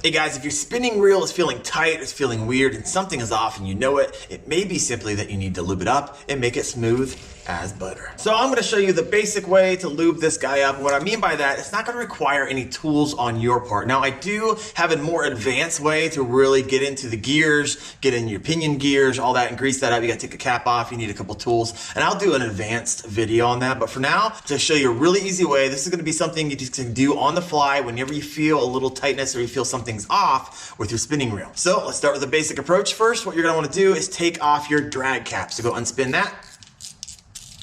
Hey guys, if your spinning reel is feeling tight, it's feeling weird, and something is off and you know it, it may be simply that you need to lube it up and make it smooth as butter. So I'm gonna show you the basic way to lube this guy up. And what I mean by that, it's not gonna require any tools on your part. Now I do have a more advanced way to really get into the gears, get in your pinion gears, all that, and grease that up. You gotta take the cap off, you need a couple tools, and I'll do an advanced video on that. But for now, to show you a really easy way, this is gonna be something you just can do on the fly whenever you feel a little tightness or you feel something's off with your spinning reel. So let's start with the basic approach. First, what you're gonna wanna do is take off your drag cap. So go unspin that.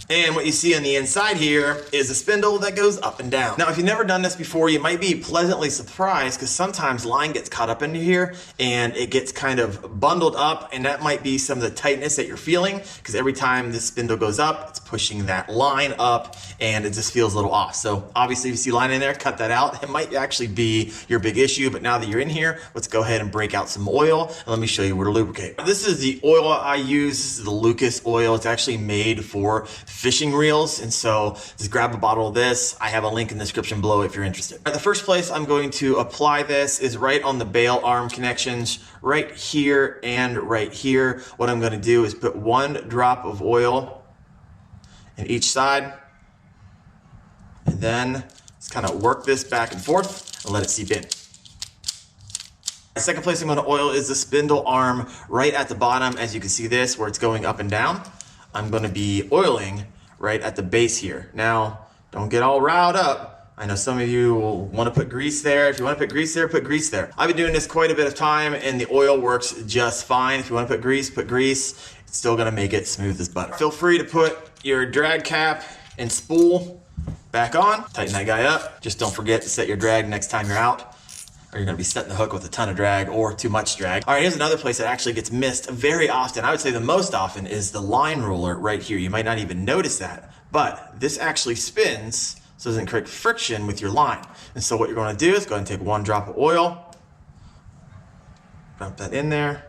And what you see on the inside here is a spindle that goes up and down. Now, if you've never done this before, you might be pleasantly surprised because sometimes line gets caught up into here and it gets kind of bundled up, and that might be some of the tightness that you're feeling because every time this spindle goes up, it's pushing that line up and it just feels a little off. So obviously if you see line in there, cut that out. It might actually be your big issue, but now that you're in here, let's go ahead and break out some oil and let me show you where to lubricate. This is the oil I use. This is the Lucas oil. It's actually made for fishing reels, and so just grab a bottle of this. I have a link in the description below if you're interested. The first place I'm going to apply this is right on the bail arm connections, right here and right here. What I'm going to do is put one drop of oil in each side, and then just kind of work this back and forth and let it seep in. The second place I'm going to oil is the spindle arm right at the bottom. As you can see this, where it's going up and down, I'm going to be oiling right at the base here. Now, don't get all riled up. I know some of you will want to put grease there. If you want to put grease there, put grease there. I've been doing this quite a bit of time and the oil works just fine. If you want to put grease, put grease. It's still going to make it smooth as butter. Feel free to put your drag cap and spool back on. Tighten that guy up. Just don't forget to set your drag next time you're out, or you're gonna be setting the hook with a ton of drag or too much drag. All right, here's another place that actually gets missed very often. I would say the most often is the line roller right here. You might not even notice that, but this actually spins so it doesn't create friction with your line. And so what you're gonna do is go ahead and take one drop of oil, dump that in there,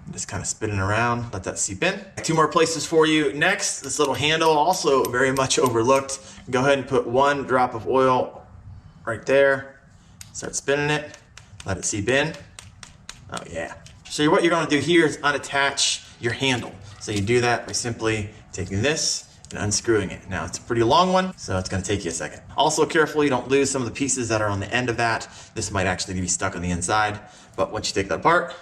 and just kind of spin it around, let that seep in. Two more places for you. Next, this little handle, also very much overlooked. Go ahead and put one drop of oil right there. Start spinning it, let it seep in. Oh yeah. So what you're gonna do here is unattach your handle. So you do that by simply taking this and unscrewing it. Now it's a pretty long one, so it's gonna take you a second. Also careful you don't lose some of the pieces that are on the end of that. This might actually be stuck on the inside, but once you take that apart,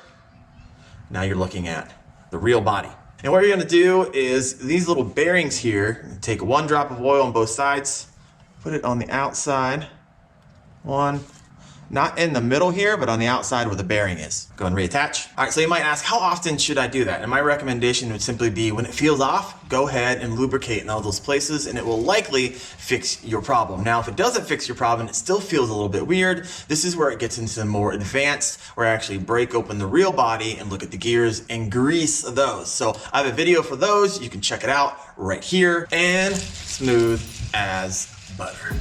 now you're looking at the real body. And what you're gonna do is these little bearings here, take one drop of oil on both sides, put it on the outside, one, not in the middle here, but on the outside where the bearing is. Go and reattach. All right, so you might ask, how often should I do that? And my recommendation would simply be when it feels off, go ahead and lubricate in all those places and it will likely fix your problem. Now, if it doesn't fix your problem, it still feels a little bit weird. This is where it gets into more advanced, where I actually break open the real body and look at the gears and grease those. So I have a video for those. You can check it out right here, and smooth as butter.